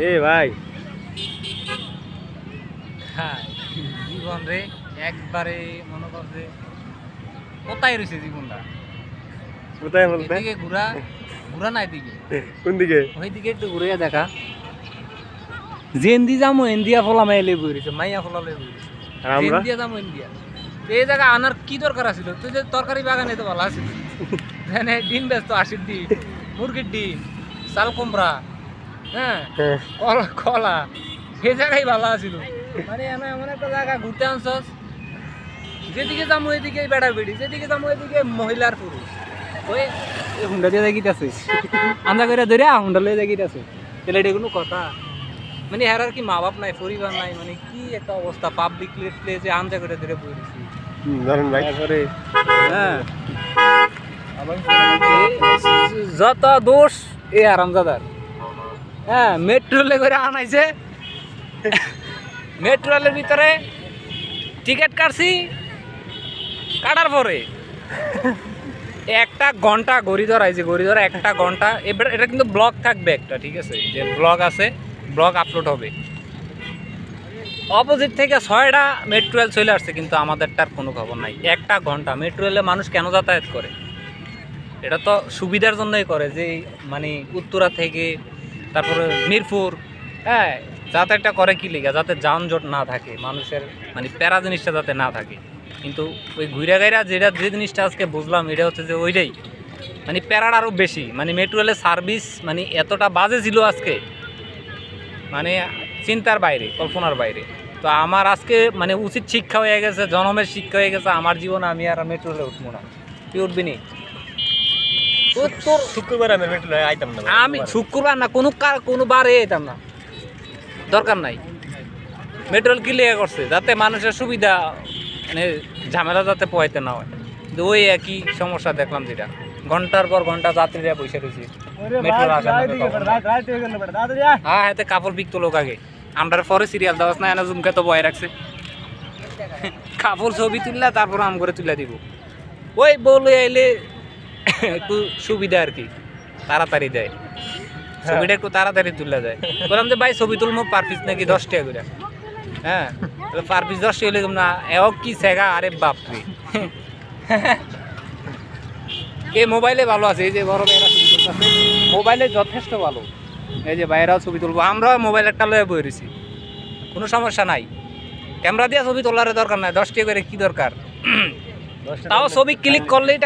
এ ভাই হ্যাঁ জীবন রে একবারে মনে কর যে কোথায় রয়েছে জীবনটা কোথায় বলতে এদিকে ঘুরা ঘুরা নাই দিকে কোন দিকে ওই দিকে একটু ঘুরে দেখা জেন্দি যামো ইন্ডিয়া ফলা মাইলে বইছে মাইয়া ফলা লই বইছে আর আমরা ইন্ডিয়া যামো ইন্ডিয়া এই জায়গা আনার কি দরকার আছিল তুই যে তরকারি বাগানে তো ভালো আছিল মানে ডিম ব্যস্ত 80 ডিম মুরগির ডিম চাল কুমড়া হ্যাঁ কলা কলা এই জায়গায় ভালো আছিল মানে এমন একটা জায়গা ঘুরতে আনছস যেদিকে যাবো এদিকে বেড়া বেড়ি যেদিকে যাবো এদিকে মহিলার পুরুষ ওই হুন্ডা দিয়ে দেখিতেছে আন্দা করে ধরে হুন্ডা লয়ে দেখিতেছে তাহলে এটা কোনো কথা মানে হেরার কি মা বাপ নাই পরিবার নাই মানে কি একটা অবস্থা পাবলিক প্লেসে আন্দা করে ধরে পড়েছি ধরেন ভাই করে হ্যাঁ যত দোষ এ আরামজাদার হ্যাঁ মেট্রো রেলে করে আনাইছে মেট্রো রেলের ভিতরে টিকিট কাটছি কাটার পরে একটা ঘন্টা ঘড়ি ধরাইছে ঘড়ি ধরা একটা ঘন্টা এবার এটা কিন্তু ব্লগ থাকবে একটা ঠিক আছে যে ব্লগ আছে ব্লগ আপলোড হবে অপোজিট থেকে 6টা মেট্রো রেল চলে আসছে কিন্তু আমাদেরটার কোনো খবর নাই একটা ঘন্টা মেট্রো রেলে মানুষ কেন যাতায়াত করে এটা তো সুবিধার জন্যই করে যে মানে উত্তরা থেকে তারপরে মিরপুর হ্যাঁ যাতায়াতটা করে কি লিগা যাতে যানজট না থাকে মানুষের মানে প্যারা জিনিসটা যাতে না থাকে কিন্তু ওই ঘুরে গাইরা যে জিনিসটা আজকে বুঝলাম এটা হচ্ছে যে ওইটাই মানে প্যারার আরও বেশি মানে মেট্রো রেলের সার্ভিস মানে এতটা বাজে ছিল আজকে মানে চিন্তার বাইরে কল্পনার বাইরে তো আমার আজকে মানে উচিত শিক্ষা হয়ে গেছে জনমের শিক্ষা হয়ে গেছে আমার জীবনে আমি আর মেট্রো রেলে উঠবো না তুই উঠবি নি তোর শুক্রবার আমি মেট্রো আইতাম না আমি শুক্রবার না কোনো বারে যেতাম না দরকার নাই মেট্রো রেল কি লেগে করছে যাতে মানুষের সুবিধা মানে ঝামেলা যাতে পোয়াইতে না হয় কিন্তু ওই একই সমস্যা দেখলাম যেটা ঘন্টার পর ঘন্টা যাত্রীরা বসে রয়েছে হ্যাঁ হাতে কাপড় বিকতো লোক আগে আমরা পরে সিরিয়াল দেওয়া না এনে জুমকে তো বয়ে রাখছে কাপড় ছবি তুললা তারপর আম করে তুলে দিব ওই বলে আইলে একটু সুবিধা আর কি তাড়াতাড়ি দেয় ছবিটা একটু তাড়াতাড়ি তুলে যায় বললাম যে ভাই ছবি তুলবো পার পিস নাকি 10 টাকা করে হ্যাঁ পার পিস 10 টাকা না এও কি সেগা আরে বাপরে এই মোবাইলে ভালো আছে এই যে বড় ভাইরা ছবি তুলতেছে মোবাইলে যথেষ্ট ভালো এই যে ভাইরাও ছবি তুলবো আমরাও মোবাইল একটা লয়ে বই রয়েছি কোনো সমস্যা নাই ক্যামেরা দিয়ে ছবি তোলার দরকার নাই 10 টাকা করে কি দরকার তাও ছবি ক্লিক করলেই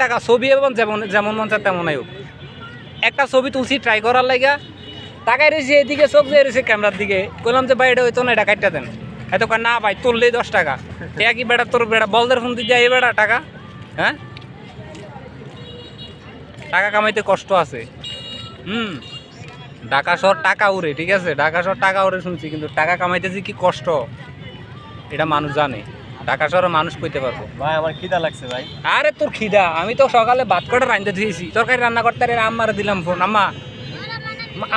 টাকা ছবি এবং যেমন মন চায় তেমনই হোক একটা ছবি তুলছি ট্রাই করার লাগা টাকায় রয়েছে এদিকে চোখ দিয়ে রয়েছে ক্যামেরার দিকে বললাম যে ভাই এটা হইতো না এটা কাটটা দেন হয়তো না ভাই তুললেই 10 টাকা কি বেটা তোর বেটা বলদের ফোন দিয়ে এই বেটা টাকা হ্যাঁ টাকা কামাইতে কষ্ট আছে ঢাকা শহর টাকা উড়ে ঠিক আছে ঢাকা শহর টাকা উড়ে শুনছি কিন্তু টাকা কামাইতে যে কি কষ্ট এটা মানুষ জানে ঢাকা শহরে মানুষ কইতে পারবো ভাই আমার খিদা লাগছে ভাই আরে তোর খিদা আমি তো সকালে ভাত কটা রাঁধতে দিয়েছি তরকারি রান্না করতে আম্মারে দিলাম ফোন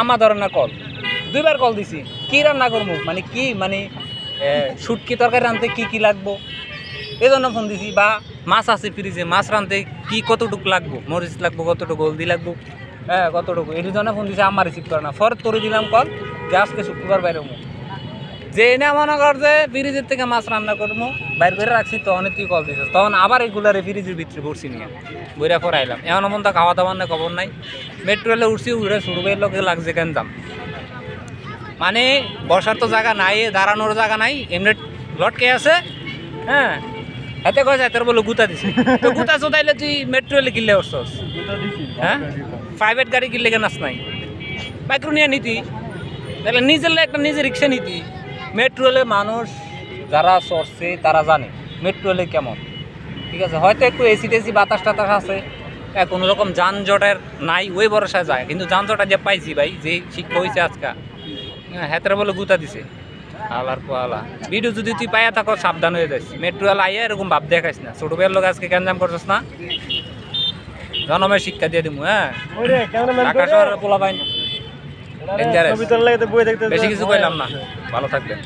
আম্মা ধরে না কল 2বার কল দিছি কি রান্না করবো মানে কি মানে শুটকি তরকারি রাঁধতে কি লাগবো এই জন্য ফোন দিছি বা মাছ আছে ফ্রিজে মাছ রাঁধতে কি কতটুকু লাগবো মরিচ লাগবো কতটুকু হলদি লাগবো হ্যাঁ কতটুকু এই জন্য ফোন দিছি আম্মা রিসিভ করে না ফর তোরে দিলাম কল যে আজকে শুক্রবার বাইরে যে না মনে কর যে ফ্রিজের থেকে মাছ রান্না করবো বাইর করে রাখছি তখন তুই কল দিছিস তখন আবার এগুলারে ফ্রিজের ভিতরে পড়ছি নিয়ে বইরা পরে আইলাম এমন মন তো খাওয়া দাওয়ার না খবর নাই মেট্রো রেলে উঠছি উঠে শুরু করে লোকে লাগছে কেন দাম মানে বসার তো জায়গা নাই দাঁড়ানোর জায়গা নাই এমনি লটকে আছে হ্যাঁ হাতে কয় যায় তোর বলে গুতা দিছে তো গুতা চোদাইলে তুই মেট্রো রেলে কিনলে উঠছস হ্যাঁ প্রাইভেট গাড়ি কিনলে কেন নাস নাই মাইক্রো নিয়ে নিতি তাহলে নিজের রিক্সা নিতি মেট্রো রেলে মানুষ যারা চড়ছে তারা জানে মেট্রো রেলে কেমন ঠিক আছে হয়তো একটু এসি টেসি বাতাস টাতাস আছে কোনো রকম যানজটের নাই ওই ভরসায় যায় কিন্তু যানজটা যে পাইছি ভাই যে শিক্ষা হয়েছে আজকা হ্যাঁ হাতের বলে গুতা দিছে আলার পালা ভিডিও যদি তুই পাইয়া থাকো সাবধান হয়ে যাস মেট্রো রেল আইয়া এরকম ভাব দেখাইস না ছোট ভাইয়ের লোক আজকে ক্যানজাম করছিস না জনমের শিক্ষা দিয়ে দিমু হ্যাঁ ঢাকা শহরের পোলা পাইন বেশি কিছু কইলাম না ভালো থাকবেন।